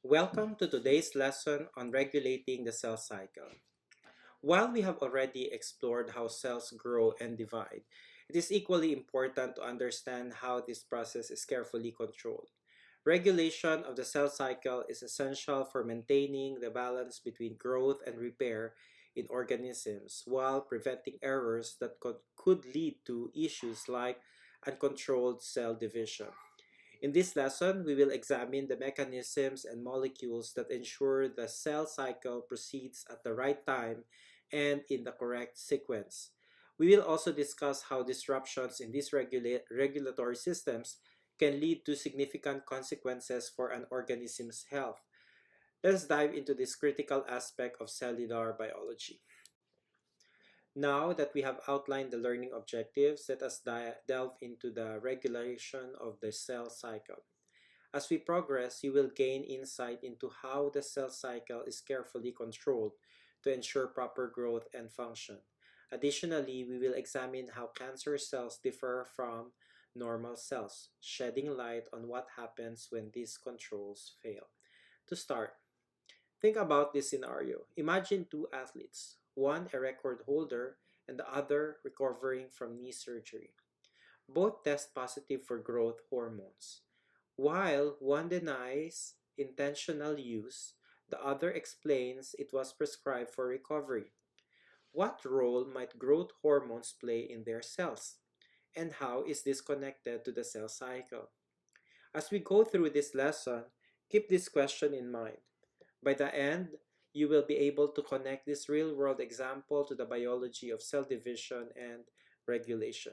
Welcome to today's lesson on regulating the cell cycle. While we have already explored how cells grow and divide, it is equally important to understand how this process is carefully controlled. Regulation of the cell cycle is essential for maintaining the balance between growth and repair in organisms while preventing errors that could lead to issues like uncontrolled cell division. In this lesson, we will examine the mechanisms and molecules that ensure the cell cycle proceeds at the right time and in the correct sequence. We will also discuss how disruptions in these regulatory systems can lead to significant consequences for an organism's health. Let us dive into this critical aspect of cellular biology. Now that we have outlined the learning objectives, let us delve into the regulation of the cell cycle. As we progress, you will gain insight into how the cell cycle is carefully controlled to ensure proper growth and function. Additionally, we will examine how cancer cells differ from normal cells, shedding light on what happens when these controls fail. To start, think about this scenario. Imagine two athletes, one a record holder and the other recovering from knee surgery. Both test positive for growth hormones. While one denies intentional use, the other explains it was prescribed for recovery. What role might growth hormones play in their cells? And how is this connected to the cell cycle? As we go through this lesson, keep this question in mind. By the end, you will be able to connect this real world example to the biology of cell division and regulation.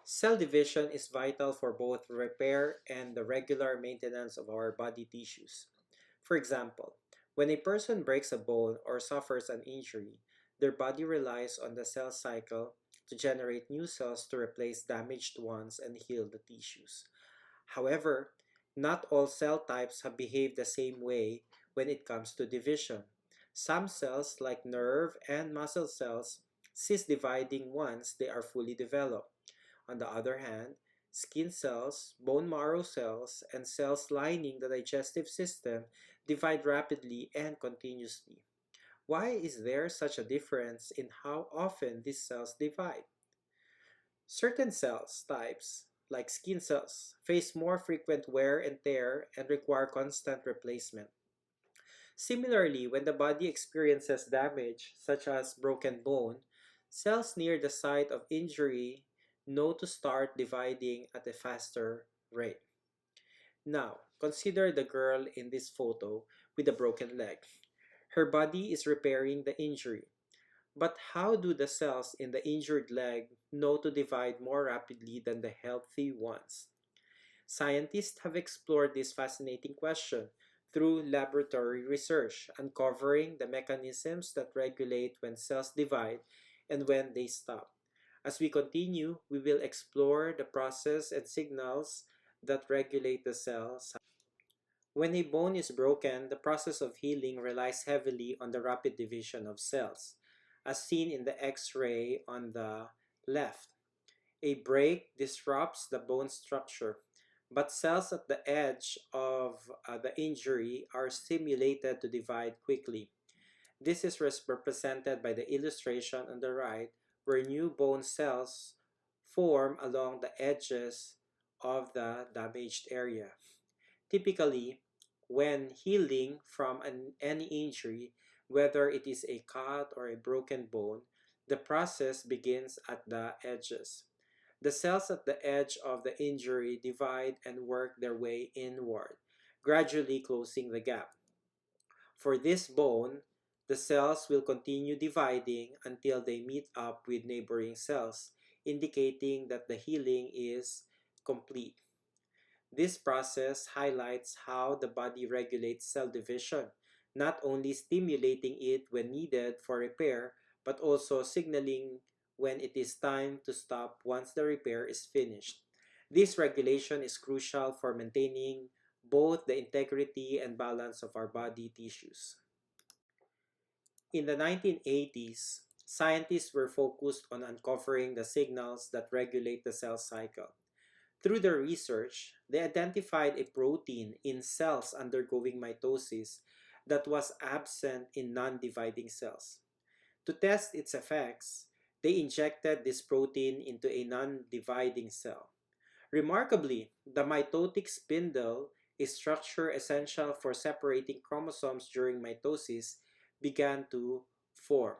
Cell division is vital for both repair and the regular maintenance of our body tissues. For example, when a person breaks a bone or suffers an injury, their body relies on the cell cycle to generate new cells to replace damaged ones and heal the tissues. However, not all cell types have behaved the same way when it comes to division. Some cells, like nerve and muscle cells, cease dividing once they are fully developed. On the other hand, skin cells, bone marrow cells, and cells lining the digestive system divide rapidly and continuously. Why is there such a difference in how often these cells divide? Certain cells types, like skin cells, face more frequent wear and tear and require constant replacement. Similarly, when the body experiences damage, such as broken bone, cells near the site of injury know to start dividing at a faster rate. Now, consider the girl in this photo with a broken leg. Her body is repairing the injury. But how do the cells in the injured leg know to divide more rapidly than the healthy ones? Scientists have explored this fascinating question through laboratory research, uncovering the mechanisms that regulate when cells divide and when they stop. As we continue, we will explore the process and signals that regulate the cells. When a bone is broken, the process of healing relies heavily on the rapid division of cells, as seen in the X-ray on the left. A break disrupts the bone structure, but cells at the edge of the injury are stimulated to divide quickly. This is represented by the illustration on the right, where new bone cells form along the edges of the damaged area. Typically, when healing from any injury, whether it is a cut or a broken bone, the process begins at the edges. The cells at the edge of the injury divide and work their way inward, gradually closing the gap. For this bone, the cells will continue dividing until they meet up with neighboring cells, indicating that the healing is complete. This process highlights how the body regulates cell division, not only stimulating it when needed for repair, but also signaling when it is time to stop once the repair is finished. This regulation is crucial for maintaining both the integrity and balance of our body tissues. In the 1980s, scientists were focused on uncovering the signals that regulate the cell cycle. Through their research, they identified a protein in cells undergoing mitosis that was absent in non-dividing cells. To test its effects, they injected this protein into a non-dividing cell. Remarkably, the mitotic spindle, a structure essential for separating chromosomes during mitosis, began to form.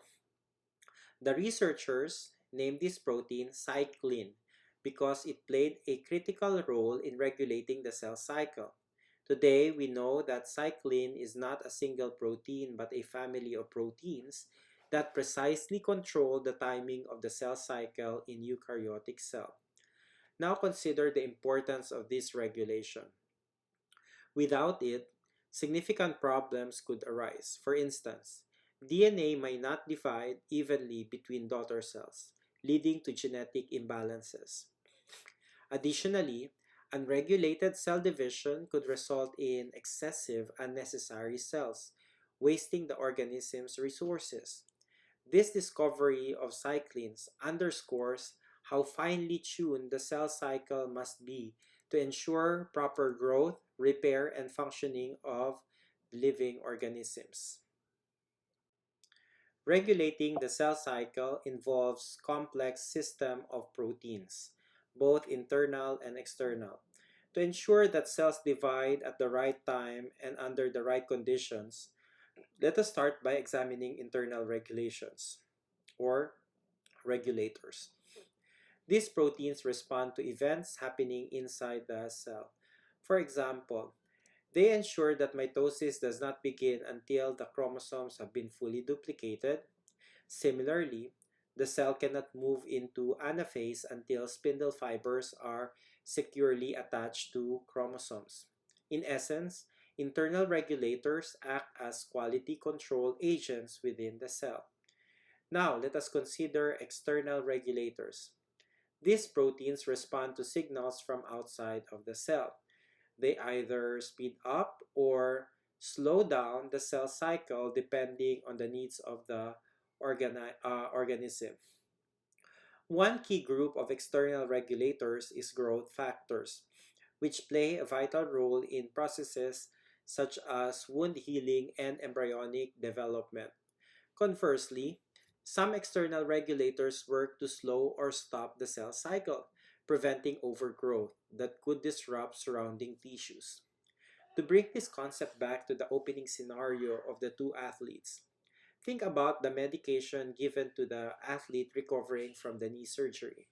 The researchers named this protein cyclin because it played a critical role in regulating the cell cycle. Today, we know that cyclin is not a single protein but a family of proteins that precisely control the timing of the cell cycle in eukaryotic cell. Now consider the importance of this regulation. Without it, significant problems could arise. For instance, DNA may not divide evenly between daughter cells, leading to genetic imbalances. Additionally, unregulated cell division could result in excessive unnecessary cells, wasting the organism's resources. This discovery of cyclins underscores how finely tuned the cell cycle must be to ensure proper growth, repair, and functioning of living organisms. Regulating the cell cycle involves complex system of proteins, both internal and external. To ensure that cells divide at the right time and under the right conditions, let us start by examining internal regulations or regulators. These proteins respond to events happening inside the cell. For example, they ensure that mitosis does not begin until the chromosomes have been fully duplicated. Similarly, the cell cannot move into anaphase until spindle fibers are securely attached to chromosomes. In essence, internal regulators act as quality control agents within the cell. Now, let us consider external regulators. These proteins respond to signals from outside of the cell. They either speed up or slow down the cell cycle depending on the needs of the organism. One key group of external regulators is growth factors, which play a vital role in processes such as wound healing and embryonic development. Conversely, some external regulators work to slow or stop the cell cycle, preventing overgrowth that could disrupt surrounding tissues. To bring this concept back to the opening scenario of the two athletes, think about the medication given to the athlete recovering from the knee surgery.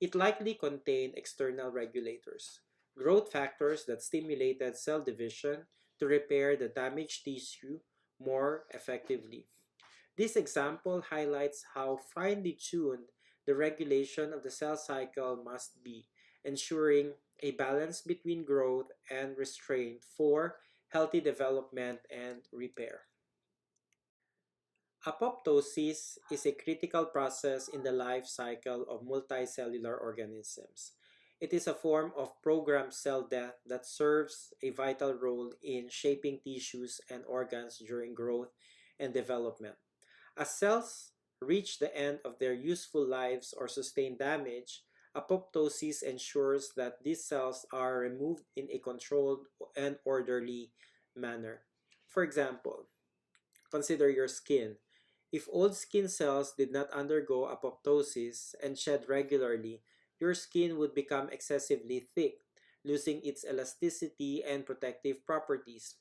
It likely contained external regulators, growth factors that stimulated cell division to repair the damaged tissue more effectively. This example highlights how finely tuned the regulation of the cell cycle must be, ensuring a balance between growth and restraint for healthy development and repair. Apoptosis is a critical process in the life cycle of multicellular organisms. It is a form of programmed cell death that serves a vital role in shaping tissues and organs during growth and development. As cells reach the end of their useful lives or sustain damage, apoptosis ensures that these cells are removed in a controlled and orderly manner. For example, consider your skin. If old skin cells did not undergo apoptosis and shed regularly, your skin would become excessively thick, losing its elasticity and protective properties.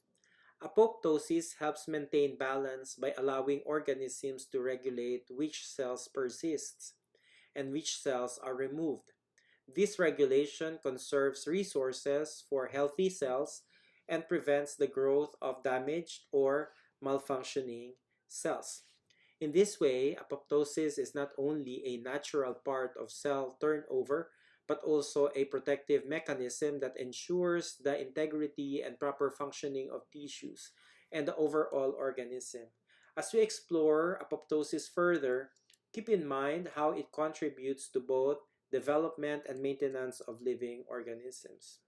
Apoptosis helps maintain balance by allowing organisms to regulate which cells persist and which cells are removed. This regulation conserves resources for healthy cells and prevents the growth of damaged or malfunctioning cells. In this way, apoptosis is not only a natural part of cell turnover, but also a protective mechanism that ensures the integrity and proper functioning of tissues and the overall organism. As we explore apoptosis further, keep in mind how it contributes to both development and maintenance of living organisms.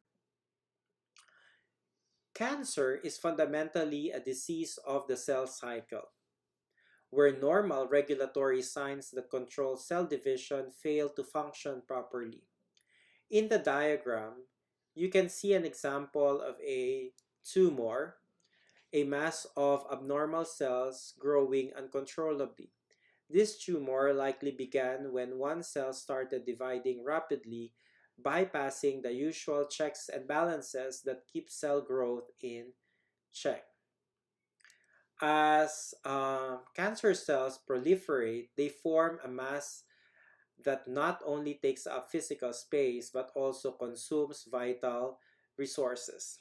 Cancer is fundamentally a disease of the cell cycle, where normal regulatory signs that control cell division fail to function properly. In the diagram, you can see an example of a tumor, a mass of abnormal cells growing uncontrollably. This tumor likely began when one cell started dividing rapidly, bypassing the usual checks and balances that keep cell growth in check. As cancer cells proliferate, they form a mass that not only takes up physical space but also consumes vital resources.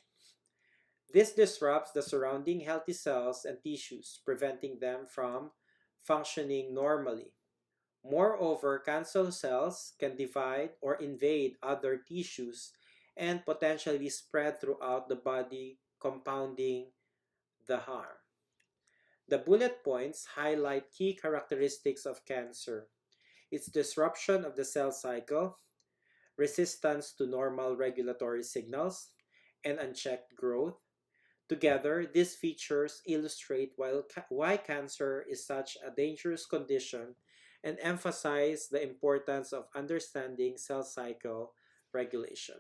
This disrupts the surrounding healthy cells and tissues, preventing them from functioning normally. Moreover, cancer cells can divide or invade other tissues and potentially spread throughout the body, compounding the harm. The bullet points highlight key characteristics of cancer: its disruption of the cell cycle, resistance to normal regulatory signals, and unchecked growth. Together, these features illustrate why cancer is such a dangerous condition and emphasize the importance of understanding cell cycle regulation.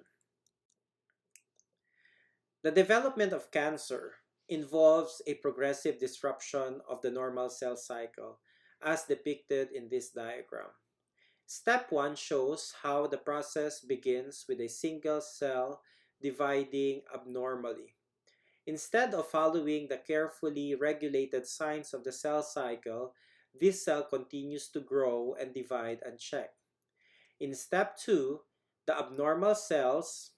The development of cancer involves a progressive disruption of the normal cell cycle, as depicted in this diagram. Step 1 shows how the process begins with a single cell dividing abnormally. Instead of following the carefully regulated signs of the cell cycle, this cell continues to grow and divide unchecked. In step 2, the abnormal cells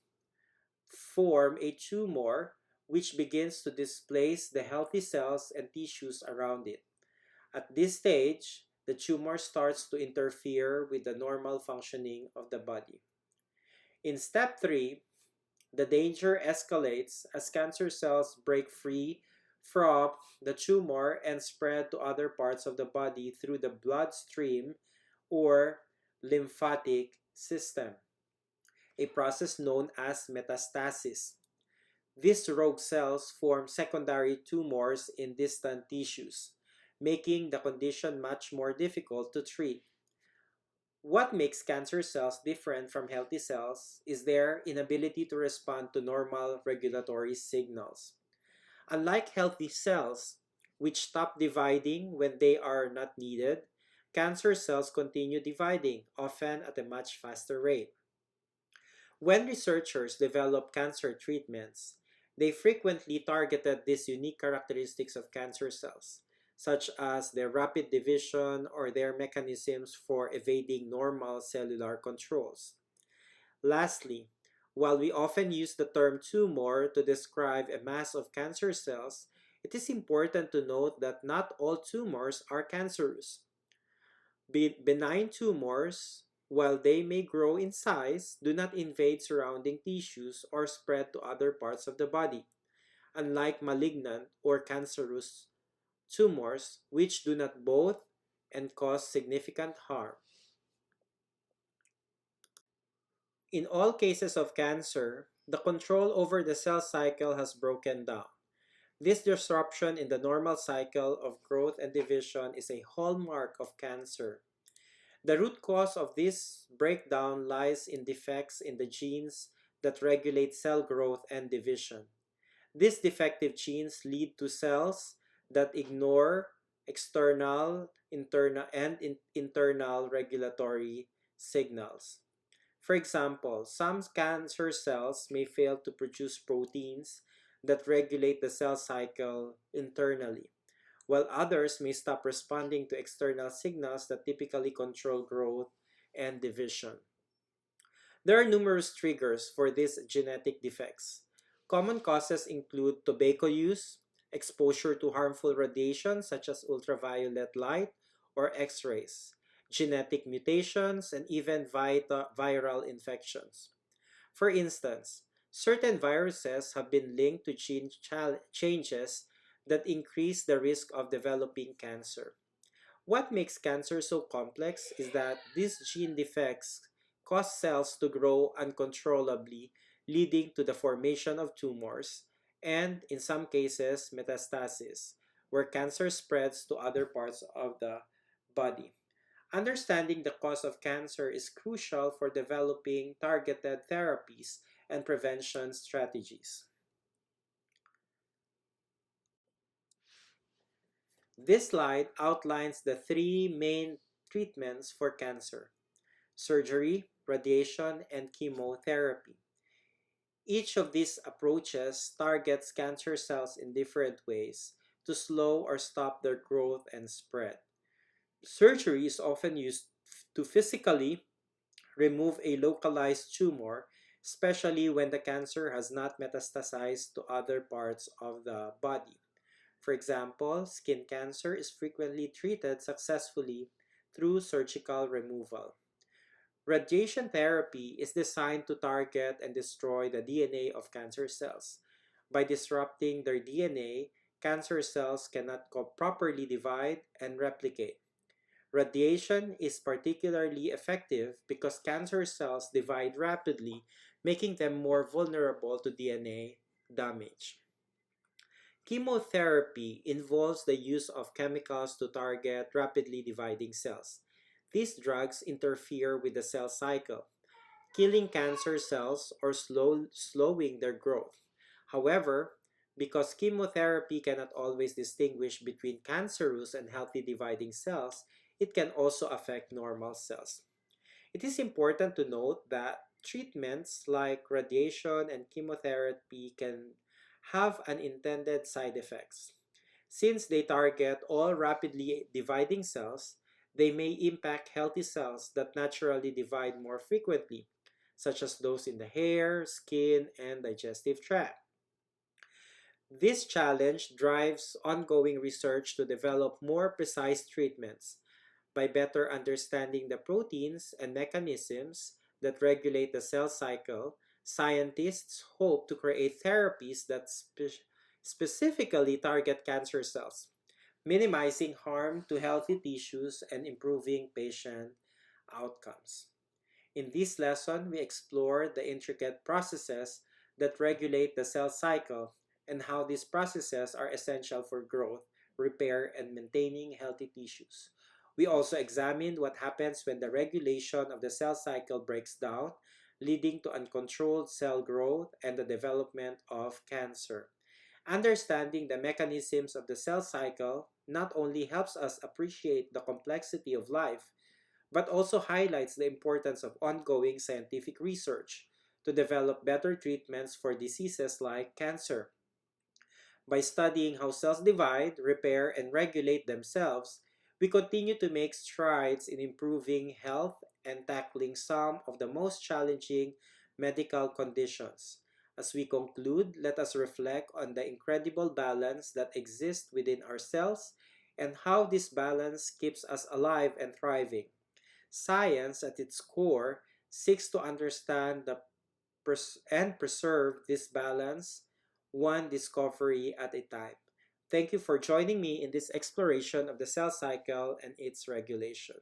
form a tumor which begins to displace the healthy cells and tissues around it. At this stage, the tumor starts to interfere with the normal functioning of the body. In step 3, the danger escalates as cancer cells break free from the tumor and spread to other parts of the body through the bloodstream or lymphatic system, a process known as metastasis. These rogue cells form secondary tumors in distant tissues, making the condition much more difficult to treat. What makes cancer cells different from healthy cells is their inability to respond to normal regulatory signals. Unlike healthy cells, which stop dividing when they are not needed, cancer cells continue dividing, often at a much faster rate. When researchers develop cancer treatments, they frequently targeted these unique characteristics of cancer cells, such as their rapid division or their mechanisms for evading normal cellular controls. Lastly, while we often use the term tumor to describe a mass of cancer cells, it is important to note that not all tumors are cancerous. Benign tumors, while they may grow in size, do not invade surrounding tissues or spread to other parts of the body, unlike malignant or cancerous tumors, which do not both and cause significant harm. In all cases of cancer, the control over the cell cycle has broken down. This disruption in the normal cycle of growth and division is a hallmark of cancer. The root cause of this breakdown lies in defects in the genes that regulate cell growth and division. These defective genes lead to cells that ignore external, internal regulatory signals. For example, some cancer cells may fail to produce proteins that regulate the cell cycle internally, while others may stop responding to external signals that typically control growth and division. There are numerous triggers for these genetic defects. Common causes include tobacco use, exposure to harmful radiation such as ultraviolet light or X rays, genetic mutations, and even viral infections. For instance, certain viruses have been linked to changes that increase the risk of developing cancer. What makes cancer so complex is that these gene defects cause cells to grow uncontrollably, leading to the formation of tumors and, in some cases, metastasis, where cancer spreads to other parts of the body. Understanding the cause of cancer is crucial for developing targeted therapies and prevention strategies. This slide outlines the three main treatments for cancer: surgery, radiation, and chemotherapy. Each of these approaches targets cancer cells in different ways to slow or stop their growth and spread. Surgery is often used to physically remove a localized tumor, especially when the cancer has not metastasized to other parts of the body. For example, skin cancer is frequently treated successfully through surgical removal. Radiation therapy is designed to target and destroy the DNA of cancer cells. By disrupting their DNA, cancer cells cannot properly divide and replicate. Radiation is particularly effective because cancer cells divide rapidly, making them more vulnerable to DNA damage. Chemotherapy involves the use of chemicals to target rapidly dividing cells. These drugs interfere with the cell cycle, killing cancer cells or slowing their growth. However, because chemotherapy cannot always distinguish between cancerous and healthy dividing cells, it can also affect normal cells. It is important to note that treatments like radiation and chemotherapy can have unintended side effects. Since they target all rapidly dividing cells, they may impact healthy cells that naturally divide more frequently, such as those in the hair, skin, and digestive tract. This challenge drives ongoing research to develop more precise treatments. By better understanding the proteins and mechanisms that regulate the cell cycle, scientists hope to create therapies that specifically target cancer cells, minimizing harm to healthy tissues and improving patient outcomes. In this lesson, we explore the intricate processes that regulate the cell cycle and how these processes are essential for growth, repair, and maintaining healthy tissues. We also examined what happens when the regulation of the cell cycle breaks down, leading to uncontrolled cell growth and the development of cancer. Understanding the mechanisms of the cell cycle not only helps us appreciate the complexity of life, but also highlights the importance of ongoing scientific research to develop better treatments for diseases like cancer. By studying how cells divide, repair, and regulate themselves, we continue to make strides in improving health and tackling some of the most challenging medical conditions. As we conclude, let us reflect on the incredible balance that exists within our cells and how this balance keeps us alive and thriving. Science, at its core, seeks to understand and preserve this balance, one discovery at a time. Thank you for joining me in this exploration of the cell cycle and its regulation.